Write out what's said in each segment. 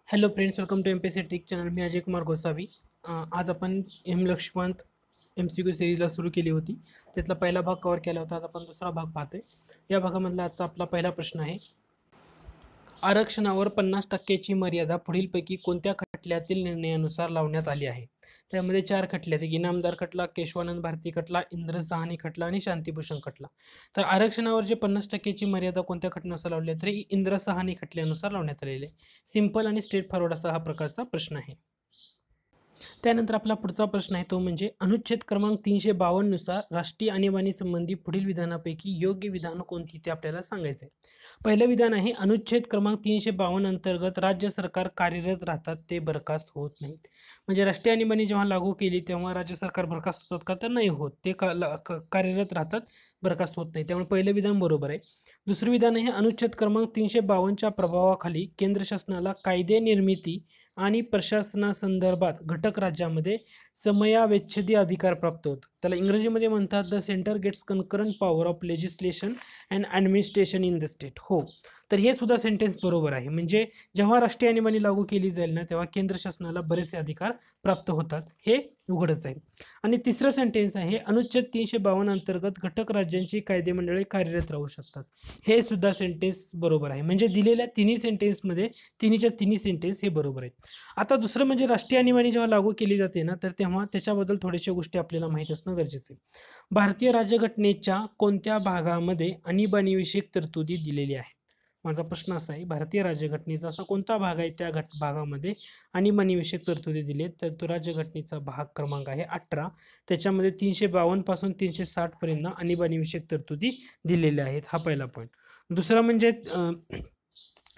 Hello friends, welcome to MPSC trick channel. मी अजय कुमार गोसावी. आज आपण लक्ष्मण MCQ सिरीजला सुरू केली होती. त्यातला पहिला भाग कव्हर केला होता. आज आपण दुसरा भाग पाहतोय. या भागामधला आजचा आपला पहिला प्रश्न आहे, आरक्षणावर 50% मर्यादा पुढीलपैकी कोणत्या खटल्यातील निर्णयानुसार लावण्यात आली आहे? त्यामध्ये 4 खटले आहेत: इनामदार खटला, केशवानंद भारती खटला, इंद्र साहनी खटला आणि शांतिभूषण खटला. तर आरक्षणावर जे 50%ची मर्यादा कोणत्या खटल्यानुसार लावली आहे, तर इंद्र साहनी खटल्यानुसार लावण्यात आलेली आहे. सिंपल आणि स्ट्रेट फॉरवर्ड असा हा प्रकारचा प्रश्न आहे. त्यानंतर आपला पुढचा प्रश्न आहे तो म्हणजे अनुच्छेद क्रमांक 352 नुसार राष्ट्रीय आणीबाणी संबंधी पुढील विधानापैकी योग्य विधान कोणती ते आपल्याला सांगायचं आहे. पहिलं विधान आहे, अनुच्छेद क्रमांक 352 अंतर्गत राज्य सरकार कार्यरत राहतात ते बरखास्त होत नाहीत. म्हणजे राष्ट्रीय आणीबाणी जेव्हा लागू केली तेव्हा राज्य सरकार बरखास्त होतात का? तर नाही होत. ते कार्यरत राहतात, बरखास्त होत नाही. त्यामुळे पहिलं विधान बरोबर आहे. दुसरं विधान आहे, अनुच्छेद क्रमांक 352च्या प्रभावाखाली केंद्र शासनाला कायदे निर्मिती आणि प्रशासनासंदर्भात घटक राज्यामध्ये समयावेच्छेदी अधिकार प्राप्त होतात. त्याला इंग्रजीमध्ये म्हणतात the centre gets concurrent power of legislation and administration in the state. हो, तर हे सुद्धा सेंटेन्स बरोबर आहे. म्हणजे जेव्हा राष्ट्रीय आणीबाणी लागू केली जाईल ना, तेव्हा केंद्र शासनाला बरेचसे अधिकार प्राप्त होतात, हे उघडच आहे. आणि तिसरं सेंटेन्स आहे, अनुच्छेद 352 अंतर्गत घटक राज्यांची कायदेमंडळे कार्यरत राहू शकतात. हे सुद्धा सेंटेन्स बरोबर आहे. म्हणजे दिलेल्या तिन्ही सेंटेन्समध्ये तिन्हीच्या तिन्ही सेंटेन्स हे बरोबर आहेत. आता दुसरं म्हणजे राष्ट्रीय आणीबाणी जेव्हा लागू केली जाते ना, तर तेव्हा त्याच्याबद्दल थोड्याशा गोष्टी आपल्याला माहीत असणं गरजेचं आहे. भारतीय राज्यघटनेच्या कोणत्या भागामध्ये आणीबाणीविषयक तरतुदी दिलेल्या आहेत? माझा प्रश्न असा आहे, भारतीय राज्यघटनेचा असा कोणता भाग आहे त्या भागामध्ये आणीबाणीविषयक तरतुदी दिली आहेत? तर तो राज्यघटनेचा भाग क्रमांक आहे 18. त्याच्यामध्ये 352 पासून 360 पर्यंत आणीबाणीविषयक तरतुदी दिलेल्या आहेत. हा पहिला पॉईंट. दुसरा म्हणजे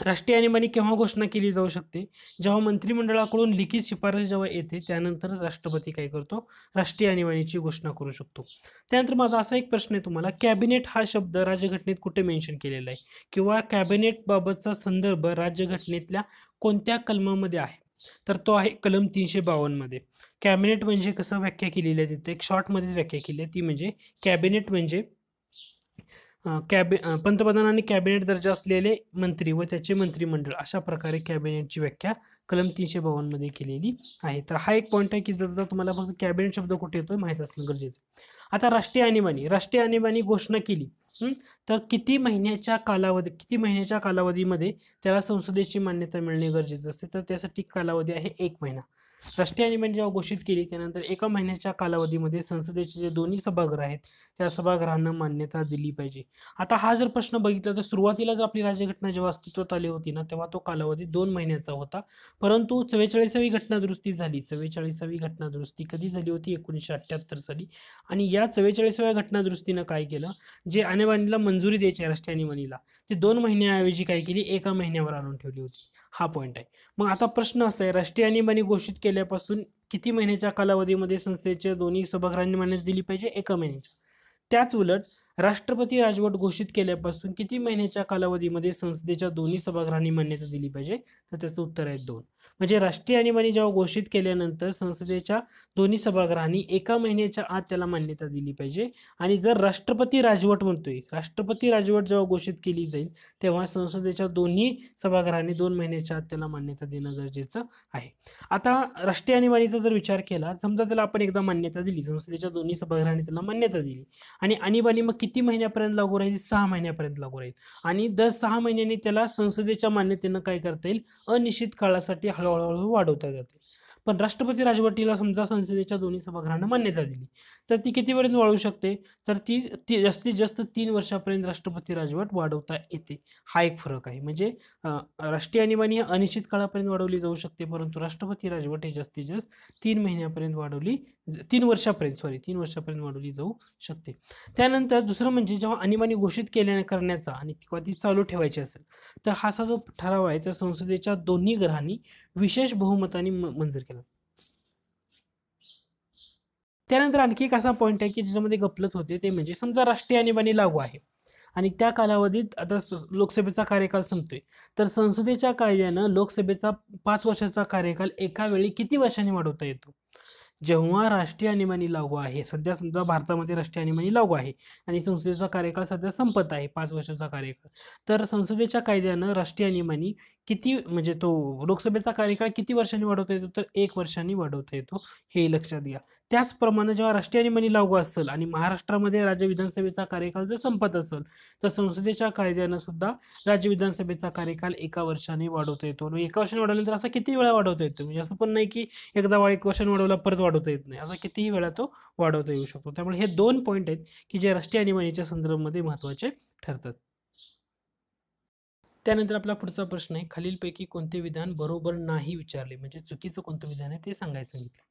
राष्ट्रीय आणीबाणी केव्हा घोषणा केली जाऊ शकते? जेव्हा मंत्रिमंडळाकडून लिखित शिफारस जेव्हा येते त्यानंतरच राष्ट्रपती काय करतो? राष्ट्रीय आणीबाणीची घोषणा करू शकतो. त्यानंतर माझा असा एक प्रश्न आहे तुम्हाला, कॅबिनेट हा शब्द राज्यघटनेत कुठे मेन्शन केलेला आहे? किंवा कॅबिनेट बाबतचा संदर्भ राज्यघटनेतल्या कोणत्या कलमामध्ये आहे? तर तो आहे कलम 352 मध्ये. कॅबिनेट म्हणजे कसं व्याख्या केलेली आहे तिथे? एक शॉर्टमध्येच व्याख्या केली आहे. ती म्हणजे कॅबिनेट म्हणजे पंतप्रधान आणि कॅबिनेट दर्जा असलेले मंत्री व त्याचे मंत्रिमंडळ, अशा प्रकारे कॅबिनेटची व्याख्या कलम 352 मध्ये केलेली आहे. तर हा एक पॉईंट आहे की जर तुम्हाला फक्त कॅबिनेट शब्द कुठे येतोय माहीत असणं गरजेचं आहे. आता राष्ट्रीय आणीबाणी घोषणा केली तर किती महिन्याच्या कालावधीमध्ये त्याला संसदेची मान्यता मिळणे गरजेचं असते? तर त्यासाठी कालावधी आहे 1 महिना. राष्ट्रीय आणीबाणी जेव्हा घोषित केली त्यानंतर 1 महिन्याच्या कालावधीमध्ये संसदेचे जे दोन्ही सभागृह आहेत त्या सभागृहांना मान्यता दिली पाहिजे. आता हा जर प्रश्न बघितला तर सुरुवातीला जर आपली राज्यघटना जेव्हा अस्तित्वात आली होती ना, तेव्हा तो कालावधी 2 महिन्याचा होता. परंतु 44वी घटनादुरुस्ती झाली. 44वी घटनादुरुस्ती कधी झाली होती? 1978 साली. आणि या 44व्या घटनादुरुस्तीनं काय केलं, जे आणीबाणीला मंजुरी द्यायची राष्ट्रीय आणीबाणीला, ते 2 महिन्याऐवजी काय केली, 1 महिन्यावर आणून ठेवली होती. हा पॉईंट आहे. मग आता प्रश्न असा आहे, राष्ट्रीय आणीबाणी घोषित केल्यापासून किती महिन्याच्या कालावधीमध्ये संसदेच्या दोन्ही सभागृहांनी मान्यता दिली पाहिजे? 1 महिन्याच्या. त्याच उलट राष्ट्रपती राजवट घोषित केल्यापासून किती महिन्याच्या कालावधीमध्ये संसदेच्या दोन्ही सभागृहांनी मान्यता दिली पाहिजे? तर त्याचं उत्तर आहे 2. म्हणजे राष्ट्रीय आणीबाणी जेव्हा घोषित केल्यानंतर संसदेच्या दोन्ही सभागृहांनी 1 महिन्याच्या आत त्याला मान्यता दिली पाहिजे. आणि जर राष्ट्रपती राजवट म्हणतोय, राष्ट्रपती राजवट जेव्हा घोषित केली जाईल तेव्हा संसदेच्या दोन्ही सभागृहांनी 2 महिन्याच्या आत त्याला मान्यता देणं गरजेचं आहे. आता राष्ट्रीय आणीबाणीचा जर विचार केला, समजा त्याला आपण एकदा मान्यता दिली, संसदेच्या दोन्ही सभागृहांनी त्याला मान्यता दिली, आणि आणीबाणी मग किती महिन्यापर्यंत लागू राहील? 6 महिन्यापर्यंत लागू राहील. आणि दर 6 महिन्यांनी त्याला संसदेच्या मान्यतेनं काय करता येईल? अनिश्चित काळासाठी हळूहळू वाढवता जाते. पण राष्ट्रपती राजवटीला समजा संसदेच्या दोन्ही सभागृहांना मान्यता दिली तर ती कितीपर्यंत वाढवू शकते? तर ती जास्तीत जास्त 3 वर्षापर्यंत राष्ट्रपती राजवट वाढवता येते. हा एक फरक आहे. म्हणजे राष्ट्रीय आणीबाणी अनिश्चित काळापर्यंत वाढवली जाऊ शकते, परंतु राष्ट्रपती राजवट हे जास्तीत जास्त 3 वर्षापर्यंत 3 वर्षापर्यंत वाढवली जाऊ शकते. त्यानंतर दुसरं म्हणजे जेव्हा आणीबाणी घोषित करण्याचा आणि ती चालू ठेवायची असेल तर हा जो ठराव आहे तर संसदेच्या दोन्ही गृहांनी विशेष बहुमताने मंजूर केला. त्यानंतर आणखी एक असा पॉईंट आहे की ज्याच्यामध्ये गफलत होते, ते म्हणजे समजा राष्ट्रीय आणीबाणी लागू आहे आणि त्या कालावधीत आता लोकसभेचा कार्यकाल संपतोय, तर संसदेच्या कायद्यानं लोकसभेचा 5 वर्षाचा कार्यकाल एका वेळी किती वर्षांनी वाढवता येतो? जेव्हा राष्ट्रीय आणीबाणी लागू आहे, सध्या समजा भारतामध्ये राष्ट्रीय आणीबाणी लागू आहे आणि संसदेचा कार्यकाळ सध्या संपत आहे, 5 वर्षाचा कार्यकाळ, तर संसदेच्या कायद्यानं राष्ट्रीय आणीबाणी किती म्हणजे तो लोकसभेचा कार्यकाळ किती वर्षांनी वाढवता येतो, तर 1 वर्षांनी वाढवता येतो, हे लक्षात घ्या. त्याचप्रमाणे जेव्हा राष्ट्रीय आणीबाणी लागू असेल आणि महाराष्ट्रामध्ये राज्य विधानसभेचा कार्यकाळ जर संपत असेल, तर संसदेच्या कायद्यानं सुद्धा राज्य विधानसभेचा कार्यकाल 1 वर्षाने वाढवता येतो. आणि 1 वर्षाने वाढवल्यानंतर असा किती वेळा वाढवता येतो, म्हणजे असं पण नाही की एकदा 1 वर्षाने वाढवला परत वाढवता येत नाही, असा कितीही वेळा तो वाढवता येऊ शकतो. त्यामुळे हे 2 पॉईंट आहेत की जे राष्ट्रीय आणीबाणीच्या संदर्भामध्ये महत्त्वाचे ठरतात. त्यानंतर आपला पुढचा प्रश्न आहे, खालीलपैकी कोणते विधान बरोबर नाही विचारले, म्हणजे चुकीचं कोणतं विधान आहे ते सांगायचं सांगितलं.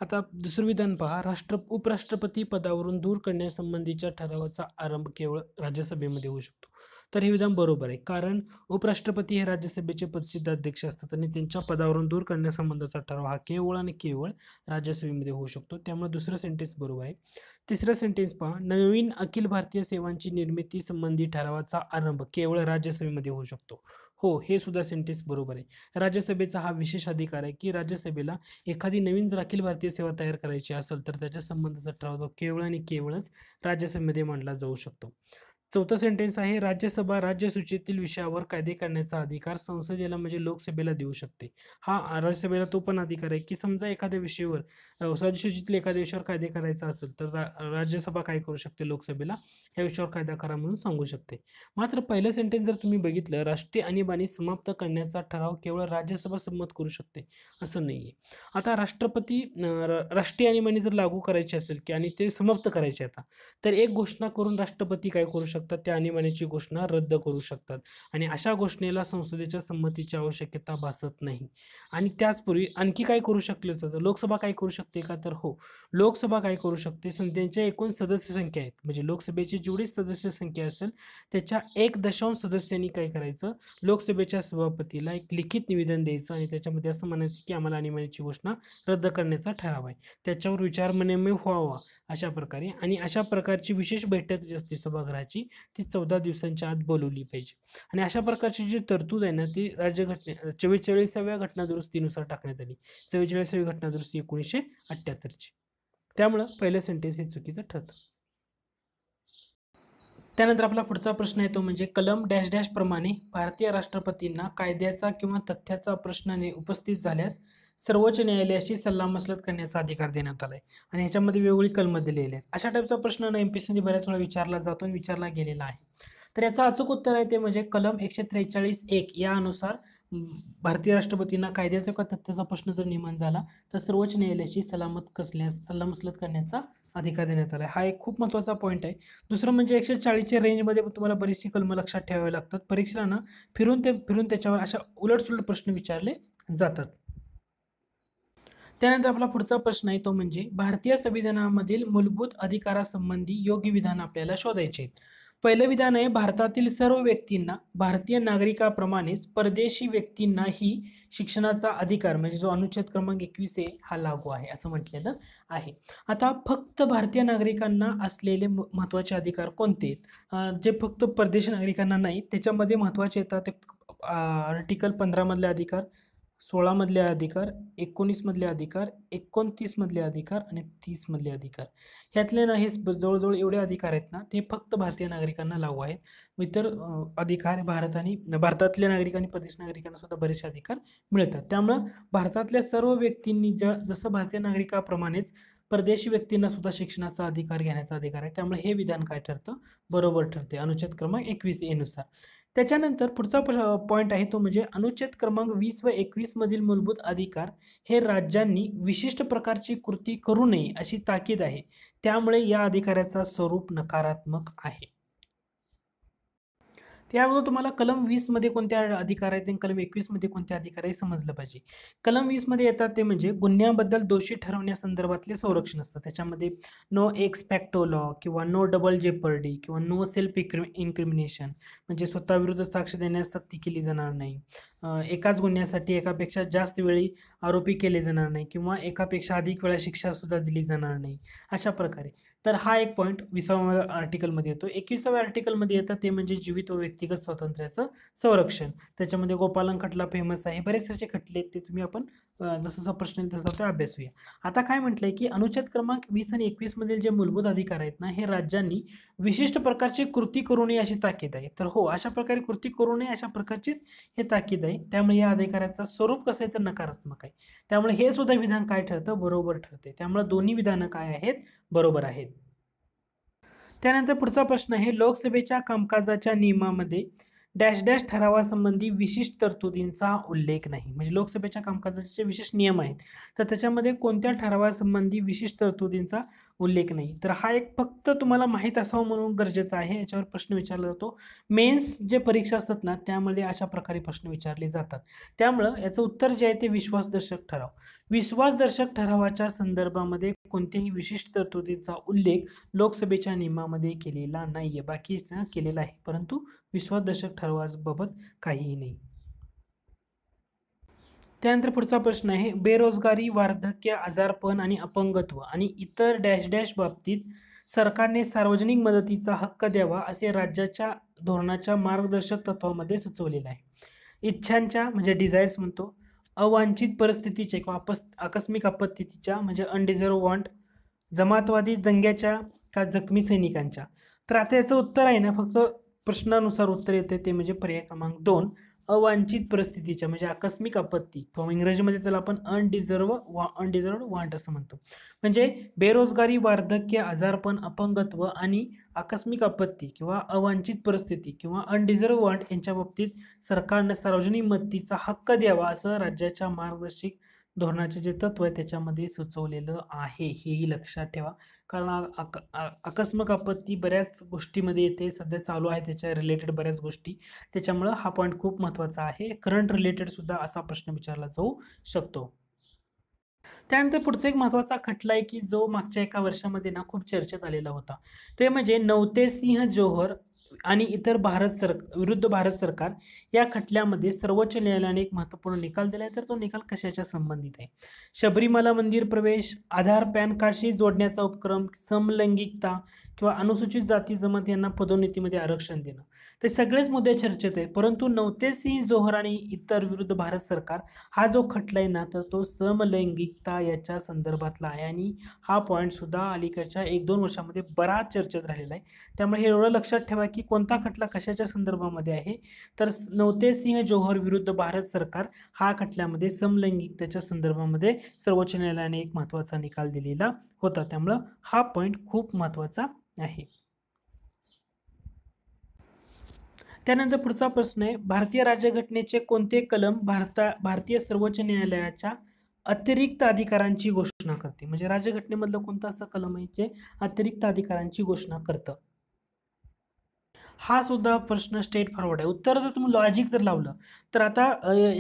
आता दुसरं विधान पहा, उपराष्ट्रपती पदावरून दूर करण्यासंबंधीच्या ठरावाचा आरंभ केवळ राज्यसभेमध्ये होऊ शकतो. तर हे विधान बरोबर आहे, कारण उपराष्ट्रपती हे राज्यसभेचे प्रसिद्ध अध्यक्ष असतात आणि त्यांच्या पदावरून दूर करण्यासंबंधाचा ठराव हा केवळ आणि केवळ राज्यसभेमध्ये होऊ शकतो. त्यामुळे दुसरं सेंटेन्स बरोबर आहे. तिसरं सेंटेन्स पहा, नवीन अखिल भारतीय सेवांची निर्मिती संबंधी ठरावाचा आरंभ केवळ राज्यसभेमध्ये होऊ शकतो. हो, हे सुद्धा सेंटेन्स बरोबर आहे. राज्यसभेचा हा विशेष अधिकार आहे की राज्यसभेला एखादी नवीन जर अखिल भारतीय सेवा तयार करायची असेल तर त्याच्या संबंधाचा ठराव तो केवळ आणि केवळच राज्यसभेमध्ये मांडला जाऊ शकतो. चौथं सेंटेन्स आहे, राज्यसभा राज्यसूचीतील विषयावर कायदे करण्याचा अधिकार संसदेला म्हणजे लोकसभेला देऊ शकते. हा राज्यसभेला तो पण अधिकार आहे की समजा एखाद्या विषयावर राज्यसूचीतील एखाद्या विषयावर कायदे करायचा असेल तर राज्यसभा काय करू शकते, लोकसभेला या विषयावर कायदा करा म्हणून सांगू शकते. मात्र पहिलं सेंटेन्स जर तुम्ही बघितलं, राष्ट्रीय आणीबाणी समाप्त करण्याचा ठराव केवळ राज्यसभा संमत करू शकते, असं नाहीये. आता राष्ट्रीय आणीबाणी जर लागू करायची असेल की आणि ते समाप्त करायचे आता, तर एक घोषणा करून राष्ट्रपती काय करू शकतात, त्या आणीबाणीची घोषणा रद्द करू शकतात आणि अशा घोषणेला संसदेच्या संमतीची आवश्यकता भासत नाही. आणि त्याचपूर्वी आणखी काय करू शकले जातं, लोकसभा काय करू शकते का, तर हो, लोकसभा काय करू शकते, त्यांच्या एकूण सदस्य संख्या आहेत म्हणजे लोकसभेची जेवढी सदस्य संख्या असेल त्याच्या 1 सदस्यांनी काय करायचं, लोकसभेच्या सभापतीला एक लिखित निवेदन द्यायचं आणि त्याच्यामध्ये असं म्हणायचं की आम्हाला आणीबाणीची घोषणा रद्द करण्याचा ठराव आहे, त्याच्यावर विचारविनिमय व्हावा अशा प्रकारे. आणि अशा प्रकारची विशेष बैठक जी असते सभागृहाची ती 14 दिवसांच्या आत बोलवली पाहिजे. आणि अशा प्रकारची जी तरतूद आहे ना ती राज्यघटने 44व्या घटनादुरुस्तीनुसार टाकण्यात आली. 44वी घटनादुरुस्ती 1978ची. त्यामुळं पहिलं सेंटेन्स हे चुकीचं ठरतं. त्यानंतर आपला पुढचा प्रश्न येतो म्हणजे कलम डॅश डॅश प्रमाणे भारतीय राष्ट्रपतींना कायद्याचा किंवा तथ्याचा प्रश्न उपस्थित झाल्यास सर्वोच्च न्यायालयाशी सल्लामसलत करण्याचा अधिकार देण्यात आलाय आणि ह्याच्यामध्ये वेगवेगळी कलम दिलेली आहेत. अशा टाईपचा प्रश्न ना एमपीएससीने बऱ्याच वेळा विचारला जातो आणि विचारला गेलेला आहे. तर याचं अचूक उत्तर आहे ते म्हणजे कलम 143(1) यानुसार भारतीय राष्ट्रपतींना कायद्याचा किंवा तथ्याचा प्रश्न जर निर्माण झाला तर सर्वोच्च न्यायालयाशी सल्लामसलत करण्याचा अधिकार देण्यात आला. हा एक खूप महत्त्वाचा पॉईंट आहे. दुसरं म्हणजे 140च्या रेंजमध्ये तुम्हाला बरीचशी कलमं लक्षात ठेवावी लागतात. परीक्षेला ना फिरून त्याच्यावर अशा उलटसुलट प्रश्न विचारले जातात. त्यानंतर आपला पुढचा प्रश्न आहे तो म्हणजे भारतीय संविधानामधील मूलभूत अधिकारासंबंधी योग्य विधान आपल्याला शोधायचे आहेत. पहिलं विधान आहे, भारतातील सर्व व्यक्तींना भारतीय नागरिकाप्रमाणेच परदेशी व्यक्तींनाही शिक्षणाचा अधिकार म्हणजे जो अनुच्छेद क्रमांक 21 आहे हा लागू आहे असं म्हटलेलं आहे. आता फक्त भारतीय नागरिकांना असलेले महत्त्वाचे अधिकार कोणते आहेत, जे फक्त परदेशी नागरिकांना नाही त्याच्यामध्ये महत्त्वाचे येतात आर्टिकल 15 मधले अधिकार, 16 मधले अधिकार, 19 मधले अधिकार, 29 मधले अधिकार आणि 30 मधले अधिकार. ह्यातले ना हे जवळजवळ एवढे अधिकार आहेत ना ते फक्त भारतीय नागरिकांना लागू आहेत. इतर अधिकार भारतातल्या नागरिकांनी परदेशी नागरिकांना सुद्धा बरेचसे अधिकार मिळतात. त्यामुळं भारतातल्या सर्व व्यक्तींनी जसं भारतीय नागरिकाप्रमाणेच परदेशी व्यक्तींना सुद्धा शिक्षणाचा अधिकार घेण्याचा अधिकार आहे. त्यामुळे हे विधान काय ठरतं, बरोबर ठरते अनुच्छेद क्रमांक 21A नुसार. त्याच्यानंतर पुढचा पॉईंट आहे तो म्हणजे अनुच्छेद क्रमांक 20 व 21 मधील मूलभूत अधिकार हे राज्यांनी विशिष्ट प्रकारची कृती करू नये अशी ताकीद आहे. त्यामुळे या अधिकाराचा स्वरूप नकारात्मक आहे. त्याअगोदर तुम्हाला कलम 20 मध्ये कोणत्या अधिकार आहेत आणि कलम 21 मध्ये कोणते अधिकार आहे समजलं पाहिजे. कलम 20 मध्ये येतात ते म्हणजे गुन्ह्याबद्दल दोषी ठरवण्यासंदर्भातले संरक्षण असतं. त्याच्यामध्ये नो एक्स फॅक्टो लॉ किंवा नो डबल जेपर्डी किंवा नो सेल्फ इन्क्रिमिनेशन म्हणजे स्वतःविरुद्ध साक्ष देण्यास सक्ती केली जाणार नाही. एकाच गुन्ह्यासाठी एकापेक्षा जास्त वेळी आरोपी केले जाणार नाही किंवा एकापेक्षा अधिक वेळा शिक्षा सुद्धा दिली जाणार नाही अशा प्रकारे. तर हा एक पॉईंट 20व्या आर्टिकलमध्ये येतो. 21व्या आर्टिकलमध्ये येतं ते म्हणजे जीवित व व्यक्तिगत स्वातंत्र्याचं संरक्षण. त्याच्यामध्ये गोपालन खटला फेमस आहे, बरेच असे खटले आहेत ते आपण जसा प्रश्न येईल तसा ते अभ्यासूया. आता काय म्हटलंय की अनुच्छेद क्रमांक 20 आणि 21 मधील जे मूलभूत अधिकार आहेत ना, हे राज्यांनी विशिष्ट प्रकारची कृती करू नये अशी ताकीद आहे. तर हो, अशा प्रकारे कृती करू नये अशा प्रकारचीच हे ताकीद आहे. त्यामुळे या अधिकाराचं स्वरूप कसं आहे तर नकारात्मक आहे. त्यामुळे हे सुद्धा विधान काय ठरतं, बरोबर ठरते. त्यामुळे दोन्ही विधानं काय आहेत, बरोबर आहेत. त्यानंतर पुढचा प्रश्न आहे, लोकसभेच्या कामकाजाच्या नियमामध्ये डॅश डॅश ठरावासंबंधी विशिष्ट तरतुदींचा उल्लेख नाही. म्हणजे लोकसभेच्या कामकाजाचे जे विशेष नियम आहेत तर त्याच्यामध्ये कोणत्या ठरावासंबंधी विशिष्ट तरतुदींचा उल्लेख नाही. तर हा एक फक्त तुम्हाला माहीत असावं म्हणून गरजेचं आहे. याच्यावर प्रश्न विचारला जातो. मेन्स जे परीक्षा असतात ना त्यामध्ये अशा प्रकारे प्रश्न विचारले जातात. त्यामुळं याचं उत्तर जे आहे ते विश्वासदर्शक ठराव. विश्वासदर्शक ठरावाच्या संदर्भामध्ये कोणत्याही विशिष्ट तरतुदीचा उल्लेख लोकसभेच्या नियमामध्ये केलेला नाहीये. बाकीचा केलेला आहे, परंतु विश्वासदर्शक ठरावाबाबत काहीही नाही. त्यानंतर पुढचा प्रश्न आहे, बेरोजगारी, वार्धक्य, आजारपण आणि अपंगत्व आणि इतर डॅश डॅश बाबतीत सरकारने सार्वजनिक मदतीचा हक्क द्यावा असे राज्याच्या धोरणाच्या मार्गदर्शक तत्वामध्ये सुचवलेलं आहे. इच्छांच्या म्हणजे डिझायर्स म्हणतो, अवांछित परिस्थितीच्या किंवा आकस्मिक आपत्तीच्या म्हणजे अनडिझर्व वॉन्ट, जमातवादी दंग्याच्या का जखमी सैनिकांच्या. तर आता याचं उत्तर आहे ना, फक्त प्रश्नानुसार उत्तर येते ते म्हणजे पर्याय क्रमांक 2, अवांछित परिस्थितीच्या म्हणजे आकस्मिक आपत्ती किंवा इंग्रजीमध्ये त्याला आपण अनडिझर्व्ड वॉन्ट असं म्हणतो. म्हणजे बेरोजगारी, वार्धक्य, आजारपण, अपंगत्व आणि आकस्मिक आपत्ती किंवा अवांछित परिस्थिती किंवा अनडिझर्व्ड वॉन्ट यांच्या बाबतीत सरकारने सार्वजनिक मदतीचा हक्क द्यावा असं राज्याच्या मार्गदर्शक धोरणाचे जे तत्व आहे त्याच्यामध्ये सुचवलेलं आहे. हेही लक्षात ठेवा, कारण आकस्मिक आपत्ती बऱ्याच गोष्टीमध्ये येते, सध्या चालू आहे त्याच्या रिलेटेड बऱ्याच गोष्टी. त्याच्यामुळं हा पॉईंट खूप महत्त्वाचा आहे. करंट रिलेटेड सुद्धा असा प्रश्न विचारला जाऊ शकतो. त्यानंतर पुढचा एक महत्त्वाचा खटला आहे की जो मागच्या एका वर्षामध्ये ना खूप चर्चेत आलेला होता. ते म्हणजे नवतेसिंह जोहर आणि इतर विरुद्ध भारत सरकार या खटल्यामध्ये सर्वोच्च न्यायालयाने एक महत्त्वपूर्ण निकाल दिलाय. तर तो निकाल कशाच्या संबंधित आहे? शबरीमाला मंदिर प्रवेश, आधार पॅन कार्डशी जोडण्याचा उपक्रम, समलैंगिकता किंवा अनुसूचित जाती जमात यांना पदोन्नतीमध्ये आरक्षण देणं, ते सगळेच मुद्दे चर्चेत आहे. परंतु नवतेसिंह जोहर आणि इतर विरुद्ध भारत सरकार हा जो खटला आहे ना तर तो समलैंगिकता याच्या संदर्भातला आहे आणि हा पॉईंट सुद्धा अलीकडच्या 1-2 वर्षामध्ये बराच चर्चेत राहिलेला आहे. त्यामुळे हे एवढं लक्षात ठेवा की कोणता खटला कशाच्या संदर्भामध्ये आहे. तर नवतेसिंह जोहर विरुद्ध भारत सरकार हा खटल्यामध्ये समलैंगिकतेच्या संदर्भामध्ये सर्वोच्च न्यायालयाने एक महत्त्वाचा निकाल दिलेला होता. त्यामुळं हा पॉईंट खूप महत्त्वाचा आहे. त्यानंतर पुढचा प्रश्न आहे, भारतीय राज्यघटनेचे कोणते कलम भारतीय सर्वोच्च न्यायालयाच्या अतिरिक्त अधिकारांची घोषणा करते? म्हणजे राज्यघटनेमधलं कोणतं असं कलम आहे जे अतिरिक्त अधिकारांची घोषणा करतं? हा सुद्धा प्रश्न स्ट्रेट फॉरवर्ड आहे. उत्तर जर तुम्ही लॉजिक जर लावलं तर आता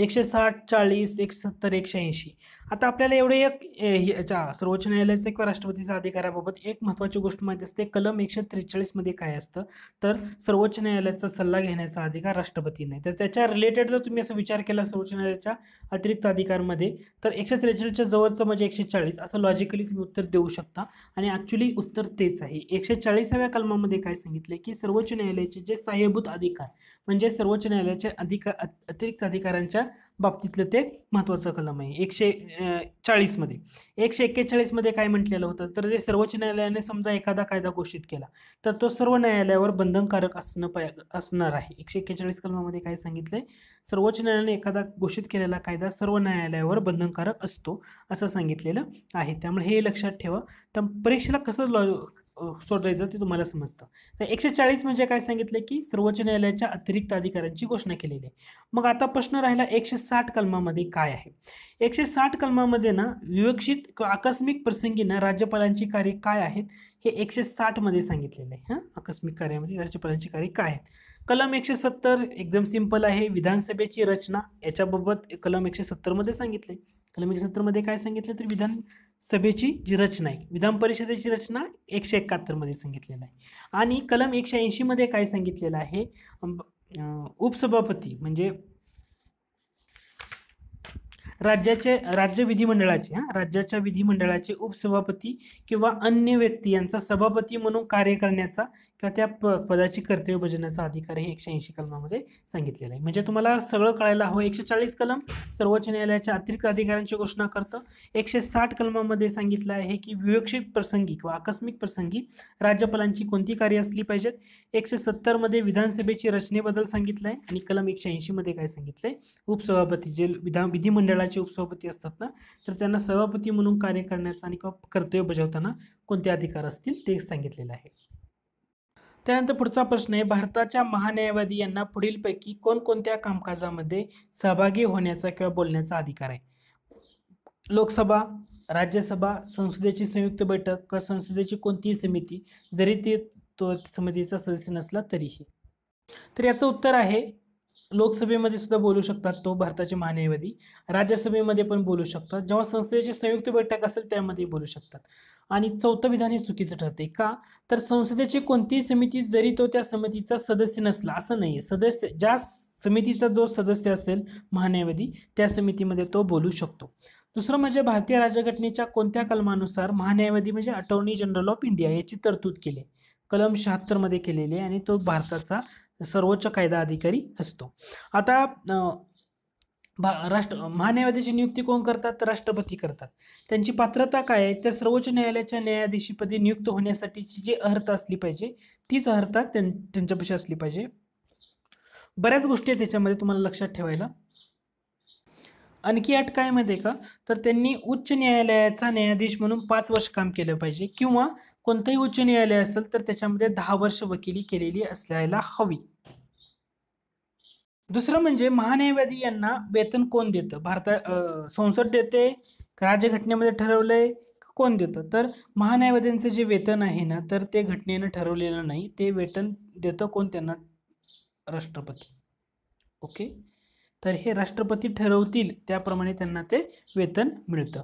160, 40, 170, 180. आता आपल्याला एवढे याच्या सर्वोच्च न्यायालयाचा किंवा राष्ट्रपतीच्या अधिकाराबाबत एक महत्त्वाची गोष्ट माहिती असते. कलम 143 मध्ये काय असतं तर सर्वोच्च न्यायालयाचा सल्ला घेण्याचा अधिकार राष्ट्रपतीने. तर त्याच्या रिलेटेड जर तुम्ही असा विचार केला सर्वोच्च न्यायालयाच्या अतिरिक्त अधिकारमध्ये तर 143च्या जवळचं म्हणजे 140 असं लॉजिकली तुम्ही उत्तर देऊ शकता आणि ॲक्च्युली उत्तर तेच आहे. 140व्या कलमामध्ये काय सांगितले की सर्वोच्च न्यायालयाचे जे सहाय्यभूत अधिकार म्हणजे सर्वोच्च न्यायालयाच्या अतिरिक्त अधिकारांच्या बाबतीतलं ते महत्त्वाचं कलम आहे. 140 मध्ये 141 मध्ये काय म्हटलेलं होतं तर जे सर्वोच्च न्यायालयाने समजा एखादा कायदा घोषित केला तर तो सर्व न्यायालयावर बंधनकारक असणार आहे. 141 कलमामध्ये काय सांगितलंय, सर्वोच्च न्यायालयाने एखादा घोषित केलेला कायदा सर्व न्यायालयावर बंधनकारक असतो असं सांगितलेलं आहे. त्यामुळे हे लक्षात ठेवा. तर परीक्षेला कसं सोडवायचं ते तुम्हाला समजतं. तर 140 म्हणजे काय सांगितलं की सर्वोच्च न्यायालयाच्या अतिरिक्त अधिकारांची घोषणा केलेली आहे. मग आता प्रश्न राहिला 160 कलमामध्ये काय आहे? 160 कलमामध्ये ना विवक्षित किंवा आकस्मिक प्रसंगी ना राज्यपालांची कार्य काय आहेत हे 160 मध्ये सांगितलेलं आहे. आकस्मिक कार्यामध्ये राज्यपालांची कार्य काय आहेत? कलम 170 एकदम सिंपल आहे, विधानसभेची रचना. याच्याबाबत कलम 170 मध्ये सांगितले. कलम 170 मध्ये काय सांगितलं तर विधानसभेची जी रचना आहे, विधान परिषदेची रचना 171 मध्ये सांगितलेलं आहे. आणि कलम 180 मध्ये काय सांगितलेलं आहे, उपसभापती म्हणजे राज्य विधिमंडळाचे राज्याच्या विधिमंडळाचे उपसभापती किंवा अन्य व्यक्ती यांचा सभापती म्हणून कार्य करण्याचा किंवा त्या पदाची कर्तव्य बजावण्याचा अधिकार हे 180 कलमामध्ये सांगितलेलं आहे. म्हणजे तुम्हाला सगळं कळायला हवं. 140 कलम सर्वोच्च न्यायालयाच्या अतिरिक्त अधिकारांची घोषणा करतं. 160 कलमामध्ये सांगितलं आहे की विवक्षित प्रसंगी किंवा आकस्मिक प्रसंगी राज्यपालांची कोणती कार्य असली पाहिजेत. 170 मध्ये विधानसभेची रचनेबद्दल सांगितलं आहे आणि कलम 180 मध्ये काय सांगितलंय, उपसभापती जे विधिमंडळाचे उपसभापती असतात ना, तर त्यांना सभापती म्हणून कार्य करण्याचा आणि कर्तव्य बजावताना कोणते अधिकार असतील ते सांगितलेलं आहे. त्यानंतर पुढचा प्रश्न आहे, भारताच्या महान्यायवादी यांना पुढीलपैकी कोणकोणत्या कामकाजामध्ये सहभागी होण्याचा किंवा बोलण्याचा अधिकार आहे. लोकसभा, राज्यसभा, संसदेची संयुक्त बैठक किंवा संसदेची कोणतीही समिती, जरी तो समितीचा सदस्य नसला तरीही. तर याचं उत्तर आहे लोकसभेमध्ये सुद्धा बोलू शकतात तो भारताचे महान्यायवादी, राज्यसभेमध्ये पण बोलू शकतात, जेव्हा संसदेची संयुक्त बैठक असेल त्यामध्ये बोलू शकतात. आणि चौथं विधान हे चुकीचं ठरते. का? तर संसदेची कोणतीही समिती जरी तो त्या समितीचा सदस्य नसला असं नाही, सदस्य ज्या समितीचा जो सदस्य असेल महान्यायवादी त्या समितीमध्ये तो बोलू शकतो. दुसरं म्हणजे भारतीय राज्यघटनेच्या कोणत्या कलमानुसार महान्यायवादी म्हणजे अटॉर्नी जनरल ऑफ इंडिया याची तरतूद केली, कलम 76 मध्ये केलेली आहे आणि तो भारताचा सर्वोच्च कायदा अधिकारी असतो. आता महान्यायवादीची नियुक्ती कोण करतात, तर राष्ट्रपती करतात. त्यांची पात्रता काय आहे, तर सर्वोच्च न्यायालयाच्या न्यायाधीशपदी नियुक्त होण्यासाठीची जी अर्हता असली पाहिजे तीच अर्हता त्यांच्यापाशी असली पाहिजे. बऱ्याच गोष्टी आहेत त्याच्यामध्ये तुम्हाला लक्षात ठेवायला. आणखी अट काय माहिती आहे का, तर त्यांनी उच्च न्यायालयाचा न्यायाधीश म्हणून 5 वर्ष काम केलं पाहिजे किंवा कोणतंही उच्च न्यायालय असेल तर त्याच्यामध्ये 10 वर्ष वकिली केलेली असायला हवी. दुसरं म्हणजे महान्यायवादी यांना वेतन कोण देतं, संसद देते, राज्यघटनेमध्ये ठरवलंय, कोण देतं, तर महान्यायवाद्यांचं जे वेतन आहे ना तर ते घटनेनं ठरवलेलं नाही, ते वेतन देतं कोण त्यांना, राष्ट्रपती. ओके, तर हे राष्ट्रपती ठरवतील त्याप्रमाणे त्यांना ते वेतन मिळतं.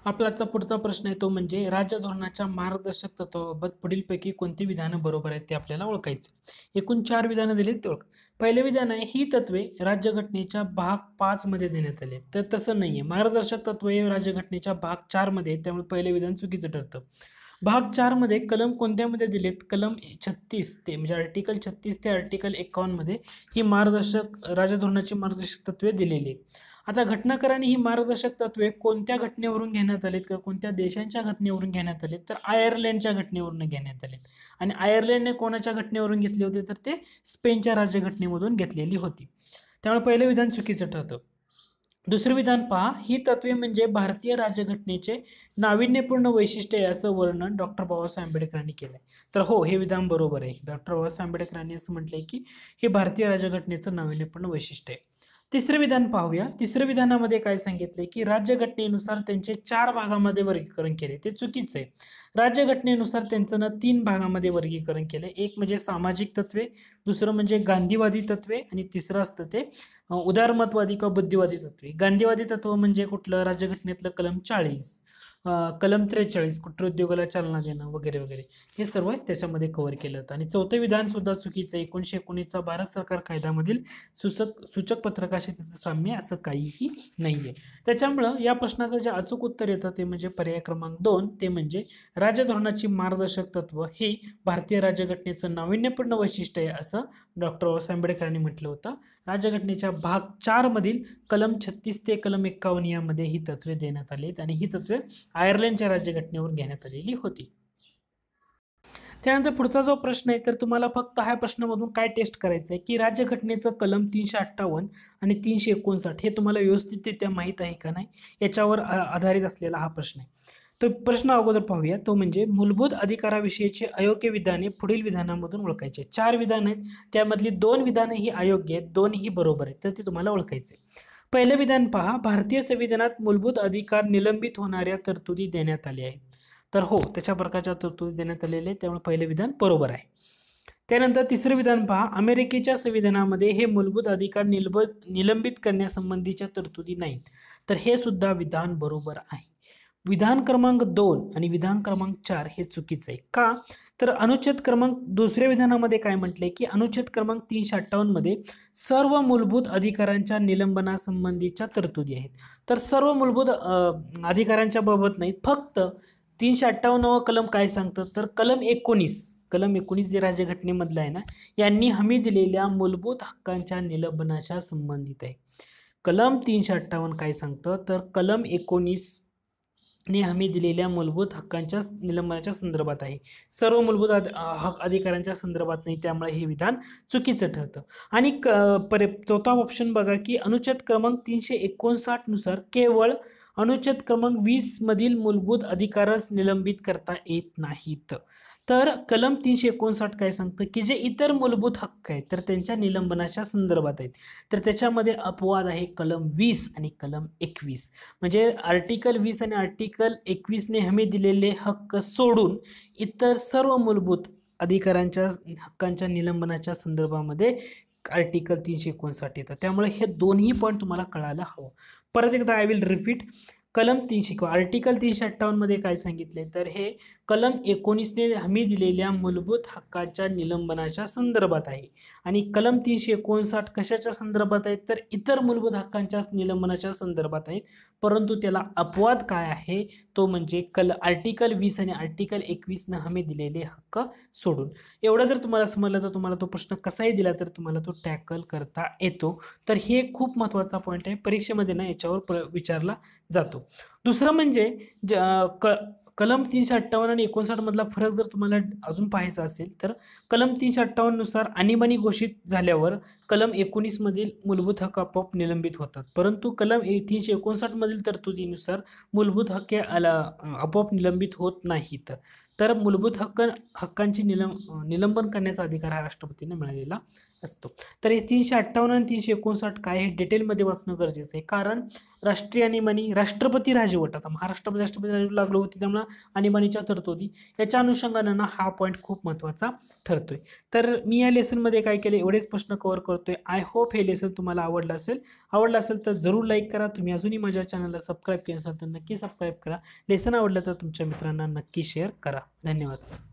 आपलाचा पुढचा प्रश्न आहे तो म्हणजे राज्य धोरणाच्या मार्गदर्शक तत्वाबाबत पुढीलपैकी कोणती विधानं बरोबर आहेत ते आपल्याला ओळखायचे. एकूण 4 विधानं दिलीत ते ओळख. पहिले विधान आहे, ही तत्वे राज्यघटनेच्या भाग 5 मध्ये देण्यात आले, तर तसं नाहीये. मार्गदर्शक तत्व हे राज्यघटनेच्या भाग 4 मध्ये, त्यामुळे पहिले विधान चुकीचं ठरतं. भाग 4 मध्ये कलम कोणत्यामध्ये दिलेत, कलम 36 ते म्हणजे आर्टिकल 36 ते आर्टिकल 51 मध्ये ही राजधोरणाची मार्गदर्शक तत्वे दिलेली आहेत. आता घटनाकारांनी ही मार्गदर्शक तत्वे कोणत्या घटनेवरून घेण्यात आलेत किंवा कोणत्या देशांच्या घटनेवरून घेण्यात आलेत, तर आयर्लंडच्या घटनेवरून घेण्यात आलेत. आणि आयर्लंडने कोणाच्या घटनेवरून घेतले होते, तर ते स्पेनच्या राज्यघटनेमधून घेतलेली होती. त्यामुळे पहिलं विधान चुकीचं ठरतं. दुसरं विधान पहा, ही तत्वे म्हणजे भारतीय राज्यघटनेचे नाविन्यपूर्ण वैशिष्ट्य आहे असं वर्णन डॉक्टर बाबासाहेब आंबेडकरांनी केलंय. तर हो, हे विधान बरोबर आहे. डॉक्टर बाबासाहेब आंबेडकरांनी असं म्हटलंय की हे भारतीय राज्यघटनेचं नाविन्यपूर्ण वैशिष्ट्य आहे. तिसरं विधान पाहूया. तिसरं विधानामध्ये काय सांगितलंय की राज्यघटनेनुसार त्यांचे 4 भागामध्ये वर्गीकरण केले, ते चुकीचं आहे. राज्यघटनेनुसार त्यांचं 3 भागामध्ये वर्गीकरण केलंय. एक म्हणजे सामाजिक तत्वे, दुसरं म्हणजे गांधीवादी तत्वे आणि तिसरं असतं ते उदारमतवादी किंवा बुद्धिवादी तत्वे. गांधीवादी तत्व म्हणजे कुठलं, राज्यघटनेतलं कलम 40, कलम 43 कुटीरोद्योगाला चालना देणं वगैरे वगैरे, हे सर्व त्याच्यामध्ये कव्हर केलं होतं. आणि चौथं विधान सुद्धा चुकीचं आहे. 1919चा भारत सरकार कायद्यामधील सूचक पत्रकाशी त्याचं साम्य असं काहीही नाहीये. त्याच्यामुळं या प्रश्नाचं जे अचूक उत्तर येतं ते म्हणजे पर्याय क्रमांक 2, ते म्हणजे राज्यधोरणाची मार्गदर्शक तत्व हे भारतीय राज्यघटनेचं नाविन्यपूर्ण वैशिष्ट्य आहे असं डॉक्टर बाबासाहेब आंबेडकरांनी म्हटलं होतं. राज्यघटनेच्या भाग 4 मधील कलम 36 ते कलम 51 यामध्ये ही तत्वे देण्यात आलीत आणि ही तत्वे आयर्लंडच्या राज्यघटनेवर घेण्यात आलेली होती. त्यानंतर पुढचा जो प्रश्न आहे, तर तुम्हाला फक्त ह्या प्रश्नामधून काय टेस्ट करायचं आहे की राज्यघटनेचं कलम 358 आणि 359 हे तुम्हाला व्यवस्थितरित्या माहीत आहे का नाही याच्यावर आधारित असलेला हा प्रश्न आहे. तो प्रश्न अगोदर पाहूया. तो म्हणजे मूलभूत अधिकाराविषयीचे अयोग्य विधाने पुढील विधानामधून ओळखायचे. 4 विधान आहेत, त्यामधली 2 विधानं ही अयोग्य आहेत, 2 ही बरोबर आहेत, तर ते तुम्हाला ओळखायचे. पहिलं विधान पहा, भारतीय संविधानात मूलभूत अधिकार निलंबित होणाऱ्या तरतुदी देण्यात आल्या आहेत. तर हो, त्याच्या प्रकारच्या तरतुदी देण्यात आलेल्या आहेत, त्यामुळे पहिलं विधान बरोबर आहे. त्यानंतर तिसरं विधान पहा, अमेरिकेच्या संविधानामध्ये हे मूलभूत अधिकार निलंबित करण्यासंबंधीच्या तरतुदी नाहीत. तर हे सुद्धा विधान बरोबर आहे. विधान क्रमांक 2 आणि विधान क्रमांक 4 हे चुकीचं आहे. का? तर अनुच्छेद क्रमांक दुसऱ्या विधानामध्ये काय म्हटलंय की अनुच्छेद क्रमांक 358 मध्ये सर्व मूलभूत अधिकारांच्या निलंबनासंबंधीच्या तरतुदी आहेत. तर सर्व मूलभूत अधिकारांच्या बाबत नाहीत, फक्त 358 कलम काय सांगतं, तर कलम 19 जे राज्यघटनेमधलं आहे ना, यांनी हमी दिलेल्या मूलभूत हक्कांच्या निलंबनाच्या संबंधित आहे. कलम 358 काय सांगतं, तर कलम 19 ने हमी दिलेल्या मूलभूत हक्कांच्या निलंबनाच्या संदर्भात आहे, सर्व मूलभूत अधिकारांच्या संदर्भात नाही. त्यामुळे हे विधान चुकीचं ठरतं. आणि चौथा ऑप्शन बघा की अनुच्छेद क्रमांक 359 नुसार केवळ अनुच्छेद क्रमांक 20 मधील मूलभूत अधिकारच निलंबित करता येत नाहीत. तर कलम 359 काय सांगतं की जे इतर मूलभूत हक्क आहेत तर त्यांच्या निलंबनाच्या संदर्भात आहेत. तर त्याच्यामध्ये अपवाद आहे कलम 20 आणि कलम 21. म्हणजे आर्टिकल 20 आणि आर्टिकल 21 ने हमी दिलेले हक्क सोडून इतर सर्व मूलभूत अधिकारांच्या हक्कांच्या निलंबनाच्या संदर्भामध्ये आर्टिकल 359 येतं. त्यामुळे हे दोन्ही पॉईंट तुम्हाला कळायला हवं. परत एकदा आय विल रिपीट. कलम 300 किंवा आर्टिकल 358 मध्ये काय सांगितले, तर हे कलम 19 ने हमी दिलेल्या मूलभूत हक्काच्या निलंबनाच्या संदर्भात आहे. आणि कलम 359 कशाच्या संदर्भात आहेत, तर इतर मूलभूत हक्कांच्या निलंबनाच्या संदर्भात आहेत. परंतु त्याला अपवाद काय आहे, तो म्हणजे आर्टिकल 20 आणि आर्टिकल 21 ने हमी दिलेले हक्क सोडून. एवढं जर तुम्हाला समजलं तर तुम्हाला तो प्रश्न कसाही दिला तर तुम्हाला तो टॅकल करता येतो. तर हे खूप महत्त्वाचा पॉईंट आहे, परीक्षेमध्ये ना याच्यावर विचारला जातो. दुसरं म्हणजे कलम 358 आणि 59 मधला फरक जर तुम्हाला अजून पाहायचा असेल तर कलम 358 नुसार आणीबाणी घोषित झाल्यावर कलम 19 मधील मूलभूत हक्क आपोआप निलंबित होतात. परंतु कलम 359 मधील तरतुदीनुसार मूलभूत हक्के आपोआप निलंबित होत नाहीत. तर मूलभूत हक्कांची निलंबन करण्याचा अधिकार हा राष्ट्रपतींना मिळालेला असतो. तर हे 358 आणि 359 काय हे डिटेलमध्ये वाचणं गरजेचं आहे. कारण राष्ट्रीय आणीबाणी राष्ट्रपती राजवट, आता महाराष्ट्रामध्ये राष्ट्रपती राजवट लागू होती त्यामुळे आणीबाणीच्या तरतुदी याच्या अनुषंगाने हा पॉईंट खूप महत्त्वाचा ठरतोय. तर मी या लेसनमध्ये काय केले, एवढेच प्रश्न कव्हर करतोय. आय होप हे लेसन तुम्हाला आवडलं असेल तर जरूर लाईक करा. तुम्ही अजूनही माझ्या चॅनलला सबस्क्राईब केलं असेल तर नक्की सबस्क्राईब करा. लेसन आवडलं तर तुमच्या मित्रांना नक्की शेअर करा. धन्यवाद.